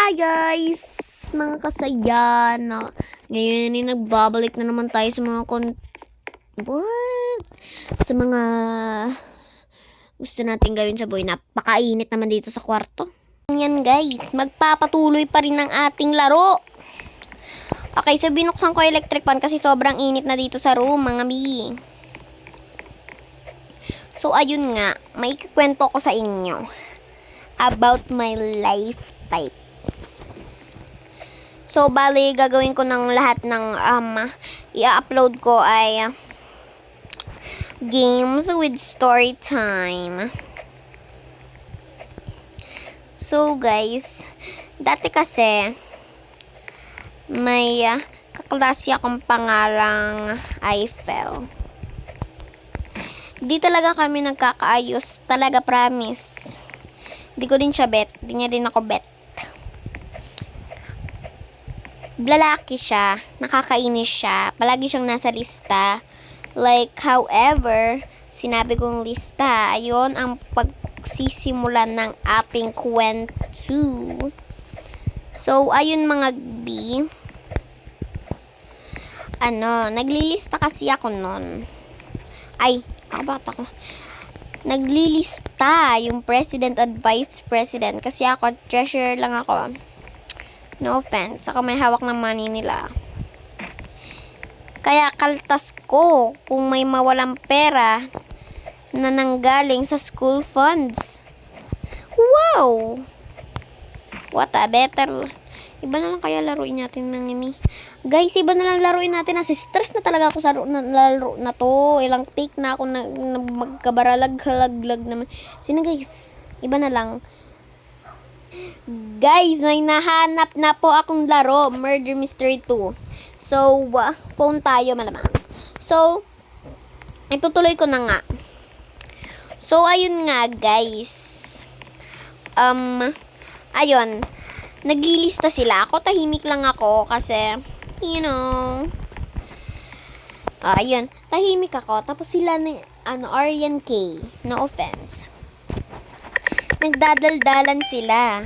Hi guys! Mga kasaya na ngayon ay nagbabalik na naman tayo sa mga sa mga gusto natin gawin sa buhay. Napakainit naman dito sa kwarto. Yan guys, magpapatuloy pa rin ang ating laro. Okay, so binuksan ko electric fan kasi sobrang init na dito sa room, mga mi. So ayun nga, may ikikwento ko sa inyo about my life type. So, bali, gagawin ko ng lahat ng i-upload ko ay games with story time. So, guys, dati kasi may kaklase akong pangalang Eiffel. Di talaga kami nagkakaayos. Talaga, promise. Di ko din siya bet. Di niya din ako bet. Lalaki siya, nakakainis siya, palagi siyang nasa lista. Like, however, sinabi kong lista, ayon ang pagsisimulan ng ating kwento. So, ayun mga B, naglilista kasi ako nun. Naglilista yung president at vice president kasi ako, treasurer lang ako. No offense. Saka may hawak ng money nila. Kaya kaltas ko kung may mawalang pera na nanggaling sa school funds. Wow! What a better... Iba na lang kaya laruin natin ng ini. Guys, iba na lang laruin natin. Stress na talaga ako sa laro na to. Ilang take na ako na magkabaralag-halaglag naman. Sino guys? Iba na lang. Guys, may nahanap na po akong laro, Murder Mystery 2. So, phone tayo malamang. So, itutuloy ko na nga. So, ayun nga, guys. Ayun. Naglilista sila. Ako, tahimik lang ako kasi, ayun. Tahimik ako. Tapos sila na, Aryan K. No offense. Nagdadaldalan sila.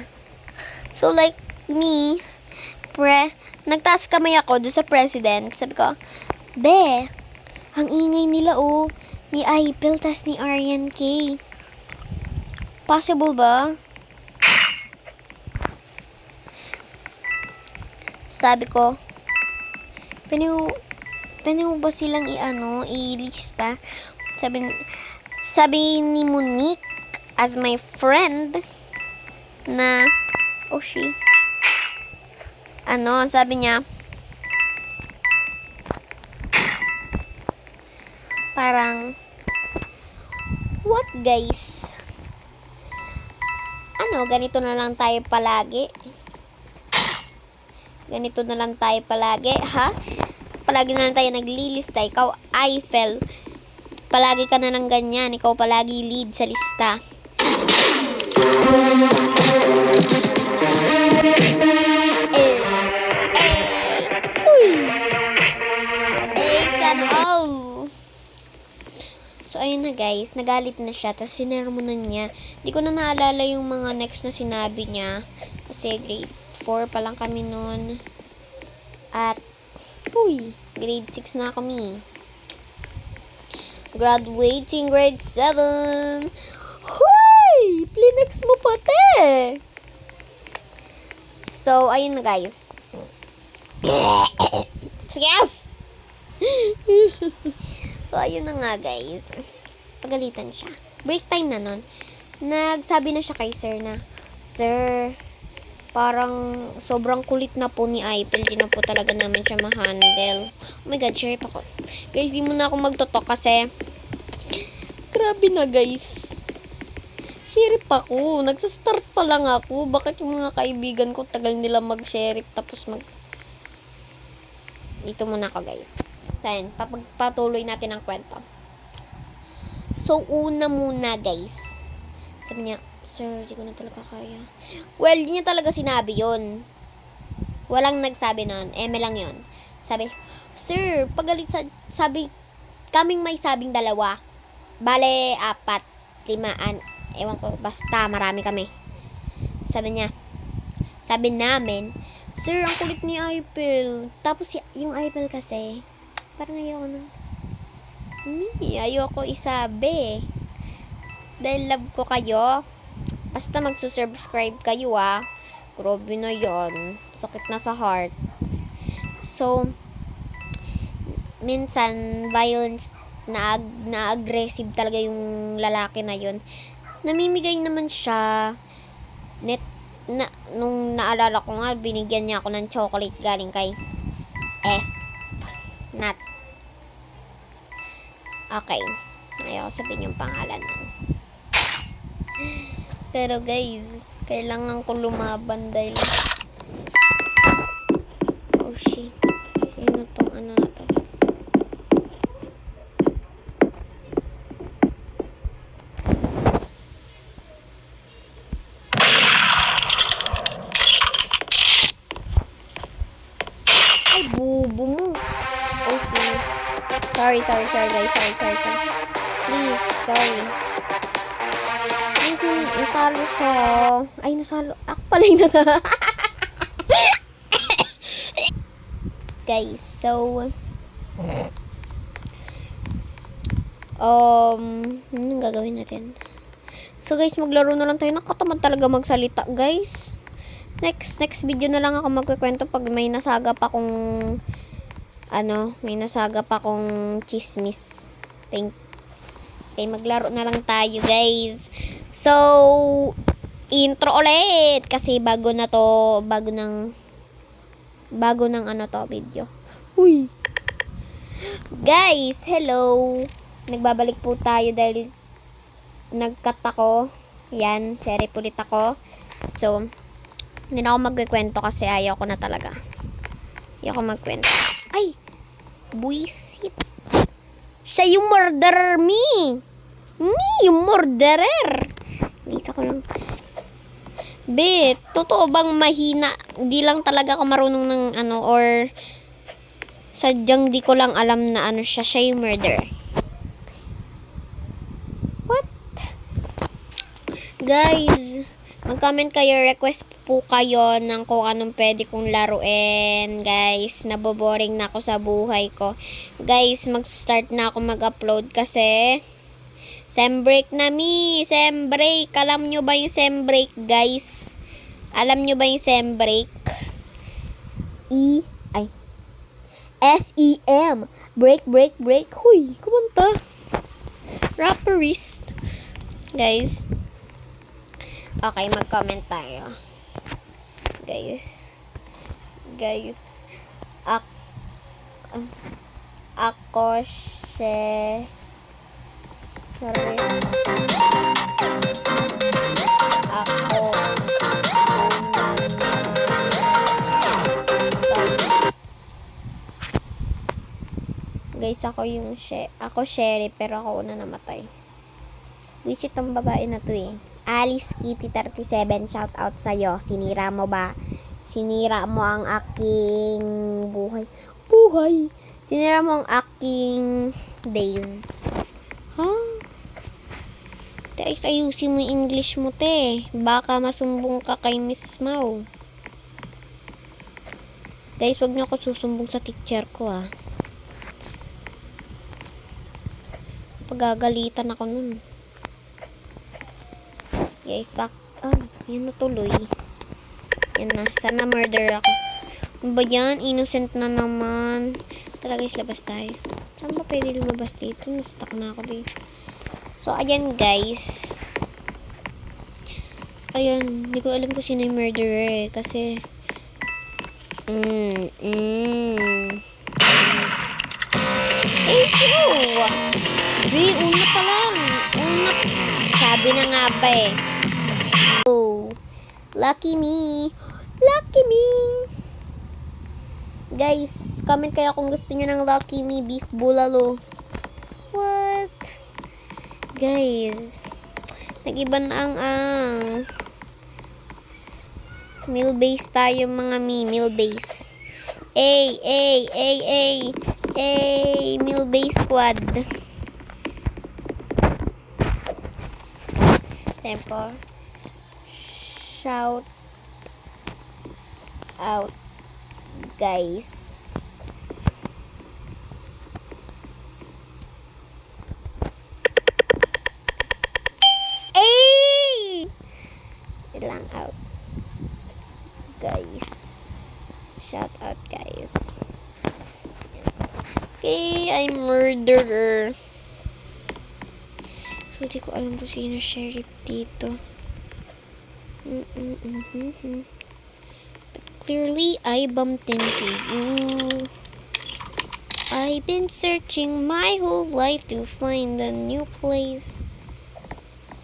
So, like me, nagtaas kamay ako doon sa president. Sabi ko, Be, ang ingay nila ni Eiffel tas ni Aryan K. Possible ba? Sabi ko, pwede mo ba silang ilista? Sabi ni Monique, as my friend, na, sabi niya, parang, what guys? Ganito na lang tayo palagi? Ganito na lang tayo palagi, ha? Palagi na lang tayo naglilista. Ikaw, Eiffel, palagi ka na ng ganyan. Ikaw palagi lead sa lista. So, ayun na guys, nagalit na siya, tapos sinermonan niya. Di ko na naalala yung mga next na sinabi niya, kasi grade 4 pa lang kami noon. At, grade 6 na kami. Graduating grade 7. Plinex mo pati. So, ayun na guys. Yes! So, ayun na nga guys. Pagalitan siya. Break time na nun. Nagsabi na siya kay sir na, Sir, parang sobrang kulit na po ni Eiffel. Di na po talaga namin siya ma-handle. Oh my god, share pa ko. Guys, di muna ako magtotok kasi grabe na guys. Sheriff ako. Nagsa-start pa lang ako. Bakit yung mga kaibigan ko tagal nila mag-sheriff tapos dito muna ako guys. Then, patuloy natin ang kwento. So, una muna guys. Sabi niya, Sir, di ko na talaga kaya. Well, di niya talaga sinabi yun. Walang nagsabi nun. Eme lang yun. Sabi, Sir, kaming may sabing 2. Bale, 4, 5, ewan ko, basta marami kami. Sabi sabi namin, Sir, ang kulit ni April. Tapos yung April kasi, parang ayoko na. Ayoko isabi. Dahil love ko kayo. Basta magsusubscribe kayo Grabe na yon. Sakit na sa heart. So, minsan, violence na aggressive talaga yung lalaki na yun. Namimigay naman siya. Nung naalala ko nga, binigyan niya ako ng chocolate galing kay F. Nat. Okay. Ayaw sabihin yung pangalan nun. Pero guys, kailangan ko lumaban dahil oh shit. Sino tong ano na to? Ay, bubo mo. Okay. Sorry guys. Sorry. Please, sorry. Nasalo siya. Ay, nasalo. Ako pala yung nasalo. Guys, so anong gagawin natin? So guys, maglaro na lang tayo. Nakatamad talaga magsalita, guys. Next video na lang ako magkukwento pag may nasaga pa kong chismis. Okay, maglaro na lang tayo, guys. So, intro ulit kasi bago ng video. Uy. Guys, hello. Nagbabalik po tayo dahil nag-cut ako. Yan, sorry ulit ako. So, hindi na ako magkikwento kasi ayaw ko na talaga. Ayaw ko magkwento. Ay! Buisit. Siya yung murderer, me, yung murderer. Wait ako lang. Totoo bang mahina? Di lang talaga ako marunong ng or sadyang di ko lang alam na siya yung murderer. What? Guys, mag-comment kayo, request po kayo ng kung anong pwede kong laruin. Guys, naboboring na ako sa buhay ko. Guys, mag-start na ako mag-upload kasi sem break na sem break. Alam nyo ba yung sem break, guys? Alam nyo ba yung sem break? S-E-M. Break. Huy, kumanta. Rapperist. Guys. Okay, mag-comment tayo. Guys. Ako guys, ako Sherry, pero ako una namatay. Which itong babae na to Alice Kitty 37, shout out sa'yo. Sinira mo ang aking buhay. Sinira mo ang aking days. Guys, ayusin mo yung English mo, te. Baka masumbong ka kay Miss Mau. Guys, wag niyo ako susumbong sa teacher ko, Pagagalitan ako nun. Guys, yan na tuloy. Yan na. Sana murder ako. Ano ba yan? Innocent na naman. Tara guys, labas tayo. Saan ba pwede lumabas dito? Stuck na ako dito. So, ayan guys. Ayan. Hindi ko alam kung sino yung murderer kasi una pa lang. Sabi na nga ba lucky me. Guys, comment kayo kung gusto nyo ng lucky me beef bulalo. What? Guys, nag-iba na ang meal base tayo mga meal base. Meal base squad. Tempo. Shout out, guys. Ay! Ilang out, guys. Shout out, guys. Okay, I'm murderer. So, di ko alam kung sino sheriff dito. But clearly, I bumped into you. I've been searching my whole life to find a new place.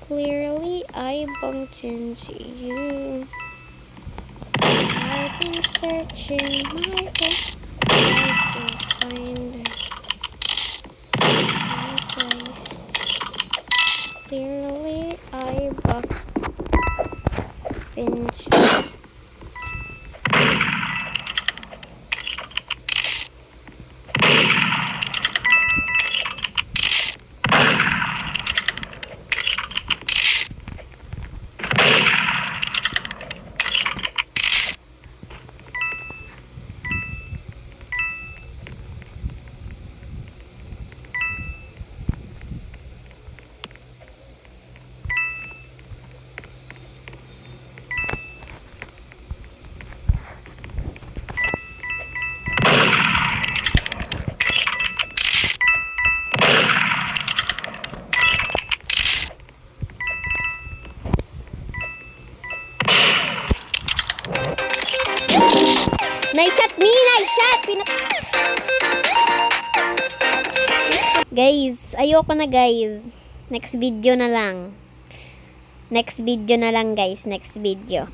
Clearly, I bumped into you. I've been searching my whole life to find a new place. Clearly, I bumped into Nice shot me! Nice shot! Guys, ayoko na guys. Next video na lang. Next video na lang guys. Next video.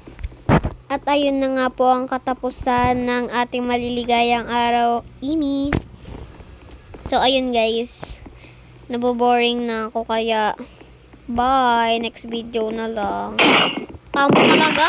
At ayun na nga po ang katapusan ng ating maliligayang araw. Imi. So ayun guys. Naboboring na ako kaya bye. Next video na lang. Amo talaga.